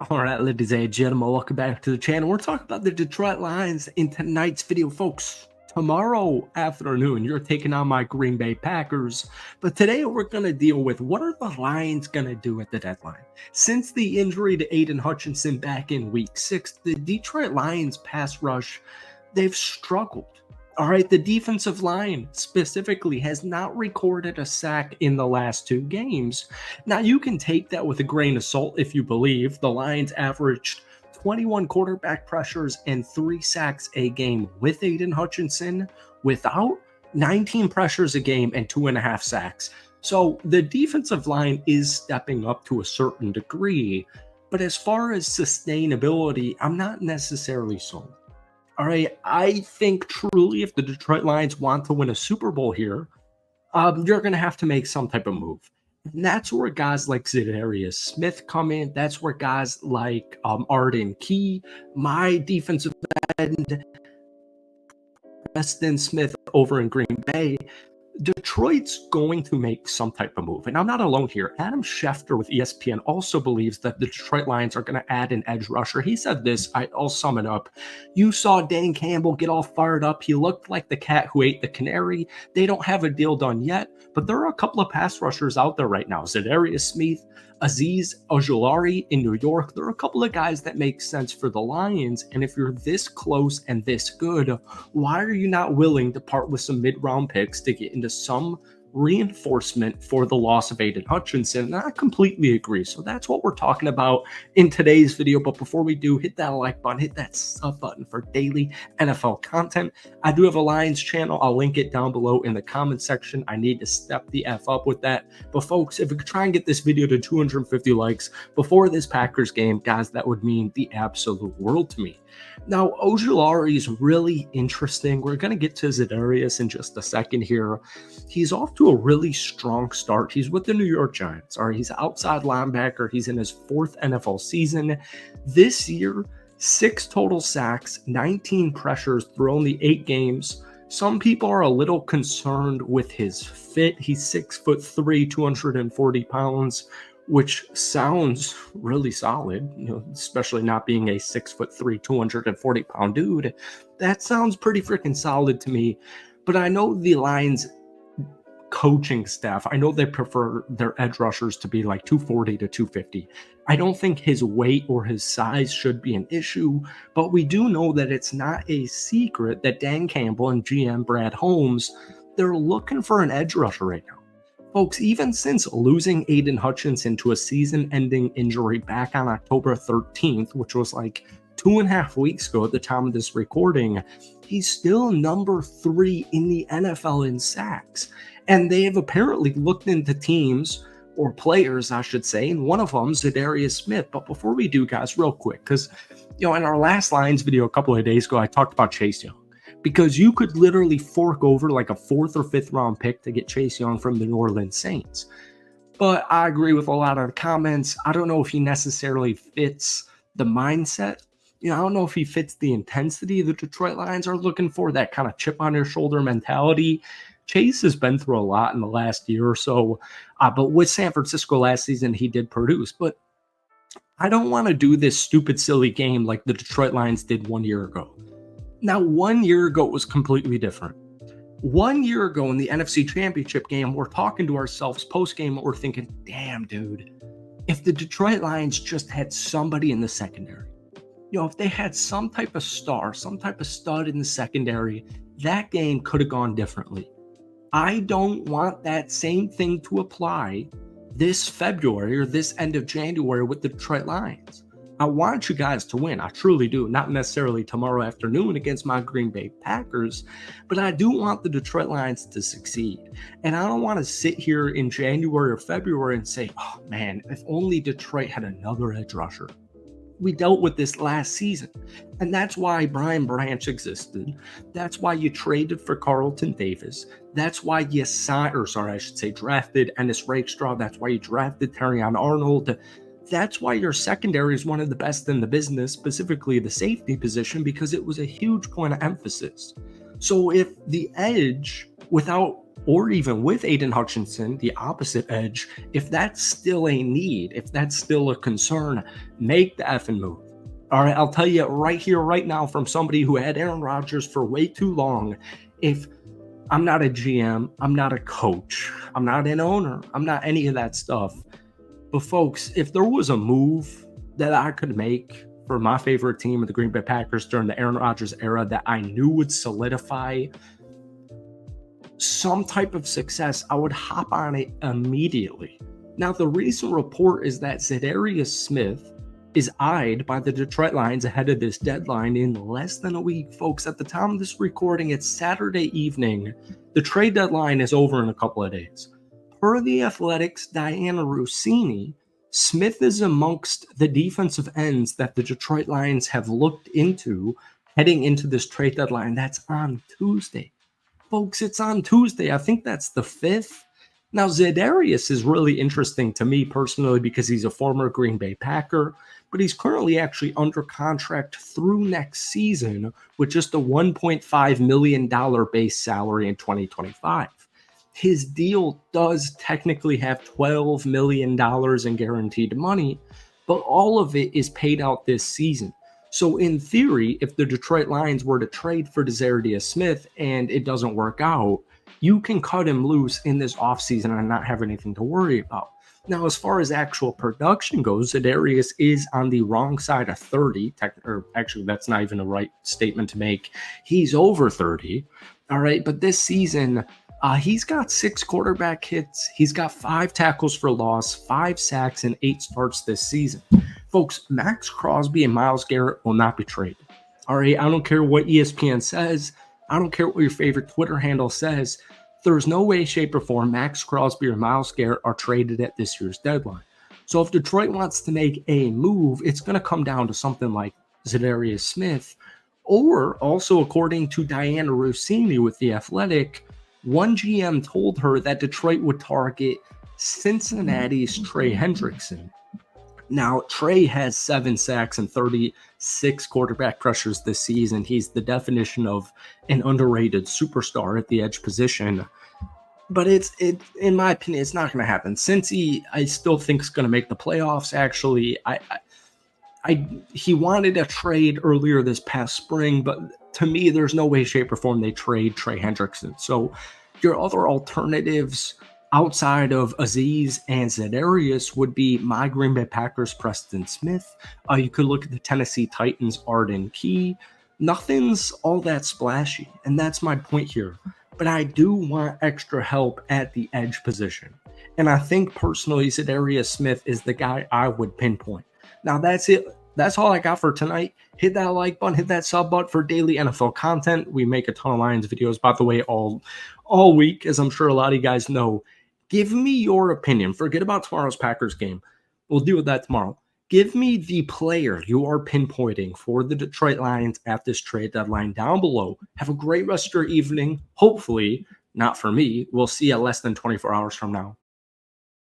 All right, ladies and gentlemen, welcome back to the channel. We're talking about the Detroit Lions in tonight's video, folks. Tomorrow afternoon, you're taking on my Green Bay Packers. But today, we're going to deal with what are the Lions going to do at the deadline? Since the injury to Aiden Hutchinson back in Week 6, the Detroit Lions pass rush, they've struggled. All right, the defensive line specifically has not recorded a sack in the last 2 games. Now, you can take that with a grain of salt if you believe the Lions averaged 21 quarterback pressures and 3 sacks a game with Aiden Hutchinson, without 19 pressures a game and 2.5 sacks. So the defensive line is stepping up to a certain degree, but as far as sustainability, I'm not necessarily sold. All right, I think truly if the Detroit Lions want to win a Super Bowl here, you're going to have to make some type of move. And that's where guys like Za'Darius Smith come in. That's where guys like Arden Key, my defensive end, Preston Smith over in Green Bay, Detroit's going to make some type of move. And I'm not alone here. Adam Schefter with ESPN also believes that the Detroit Lions are going to add an edge rusher. He said this, I'll sum it up. You saw Dan Campbell get all fired up. He looked like the cat who ate the canary. They don't have a deal done yet, but there are a couple of pass rushers out there right now. Za'Darius Smith, Azeez Ojulari in New York. There are a couple of guys that make sense for the Lions. And if you're this close and this good, why are you not willing to part with some mid-round picks to get into some reinforcement for the loss of Aiden Hutchinson? And I completely agree. So that's what we're talking about in today's video. But before we do, hit that like button, hit that sub button for daily NFL content. I do have a Lions channel. I'll link it down below in the comment section. I need to step the F up with that. But folks, if we could try and get this video to 250 likes before this Packers game, guys, that would mean the absolute world to me. Now, Ojulari is really interesting. We're going to get to Za'Darius in just a second here. He's off to a really strong start. He's with the New York Giants. All right, he's outside linebacker. He's in his 4th NFL season. This year, 6 total sacks, 19 pressures through only 8 games. Some people are a little concerned with his fit. He's 6'3", 240 pounds, which sounds really solid, especially not being a 6'3", 240-pound dude. That sounds pretty freaking solid to me. But I know the Lions coaching staff, I know they prefer their edge rushers to be like 240 to 250. I don't think his weight or his size should be an issue, but we do know that it's not a secret that Dan Campbell and GM Brad Holmes, they're looking for an edge rusher right now. Folks, even since losing Aiden Hutchinson to a season-ending injury back on October 13th, which was like 2.5 weeks ago at the time of this recording, he's still number 3 in the NFL in sacks. And they have apparently looked into teams, or players, I should say, and one of them, Za'Darius Smith. But before we do, guys, real quick, because, in our last Lions video a couple of days ago, I talked about Chase Young. Because you could literally fork over like a 4th or 5th round pick to get Chase Young from the New Orleans Saints. But I agree with a lot of the comments. I don't know if he necessarily fits the mindset. I don't know if he fits the intensity the Detroit Lions are looking for, that kind of chip on your shoulder mentality. Chase has been through a lot in the last year or so. But with San Francisco last season, he did produce. But I don't want to do this stupid, silly game like the Detroit Lions did 1 year ago. Now, 1 year ago, it was completely different. 1 year ago in the NFC Championship game, we're talking to ourselves post-game, we're thinking, damn, dude, if the Detroit Lions just had somebody in the secondary, if they had some type of star, some type of stud in the secondary, that game could have gone differently. I don't want that same thing to apply this February or this end of January with the Detroit Lions. I want you guys to win. I truly do. Not necessarily tomorrow afternoon against my Green Bay Packers, but I do want the Detroit Lions to succeed. And I don't want to sit here in January or February and say, oh man, if only Detroit had another edge rusher. We dealt with this last season. And that's why Brian Branch existed. That's why you traded for Carlton Davis. That's why you drafted Ennis Rakestraw. That's why you drafted Terrion Arnold. That's why your secondary is one of the best in the business, specifically the safety position, because it was a huge point of emphasis. So if the edge, without or even with Aiden Hutchinson, the opposite edge, if that's still a need, if that's still a concern, make the effing move. All right, I'll tell you right here, right now, from somebody who had Aaron Rodgers for way too long, if I'm not a GM, I'm not a coach, I'm not an owner, I'm not any of that stuff. But folks, if there was a move that I could make for my favorite team, the Green Bay Packers, during the Aaron Rodgers era that I knew would solidify some type of success, I would hop on it immediately. Now, the recent report is that Za'Darius Smith is eyed by the Detroit Lions ahead of this deadline in less than a week. Folks, at the time of this recording, it's Saturday evening. The trade deadline is over in a couple of days. Per The Athletic's Diana Rossini, Smith is amongst the defensive ends that the Detroit Lions have looked into heading into this trade deadline. That's on Tuesday. Folks, it's on Tuesday. I think that's the 5th. Now, Za'Darius is really interesting to me personally because he's a former Green Bay Packer, but he's currently actually under contract through next season with just a $1.5 million base salary in 2025. His deal does technically have $12 million in guaranteed money, but all of it is paid out this season. So in theory, if the Detroit Lions were to trade for Za'Darius Smith and it doesn't work out, you can cut him loose in this offseason and not have anything to worry about. Now, as far as actual production goes, Za'Darius is on the wrong side of 30. Or actually, that's not even a right statement to make. He's over 30. All right. But this season, he's got 6 quarterback hits. He's got 5 tackles for loss, 5 sacks, and 8 starts this season. Folks, Max Crosby and Myles Garrett will not be traded. All right. I don't care what ESPN says. I don't care what your favorite Twitter handle says. There's no way, shape, or form Max Crosby or Myles Garrett are traded at this year's deadline. So if Detroit wants to make a move, it's going to come down to something like Za'Darius Smith, or also according to Diana Rossini with The Athletic, one GM told her that Detroit would target Cincinnati's Trey Hendrickson. Now, Trey has 7 sacks and 36 quarterback pressures this season. He's the definition of an underrated superstar at the edge position. But in my opinion, it's not going to happen. Cincy, I still think is going to make the playoffs. Actually, he wanted a trade earlier this past spring, but to me, there's no way, shape, or form they trade Trey Hendrickson. So your other alternatives outside of Aziz and Za'Darius would be my Green Bay Packers, Preston Smith. You could look at the Tennessee Titans, Arden Key. Nothing's all that splashy, and that's my point here. But I do want extra help at the edge position. And I think personally, Za'Darius Smith is the guy I would pinpoint. Now, that's it. That's all I got for tonight. Hit that like button, hit that sub button for daily NFL content. We make a ton of Lions videos, by the way, all week, as I'm sure a lot of you guys know. Give me your opinion. Forget about tomorrow's Packers game. We'll deal with that tomorrow. Give me the player you are pinpointing for the Detroit Lions at this trade deadline down below. Have a great rest of your evening. Hopefully, not for me. We'll see you less than 24 hours from now.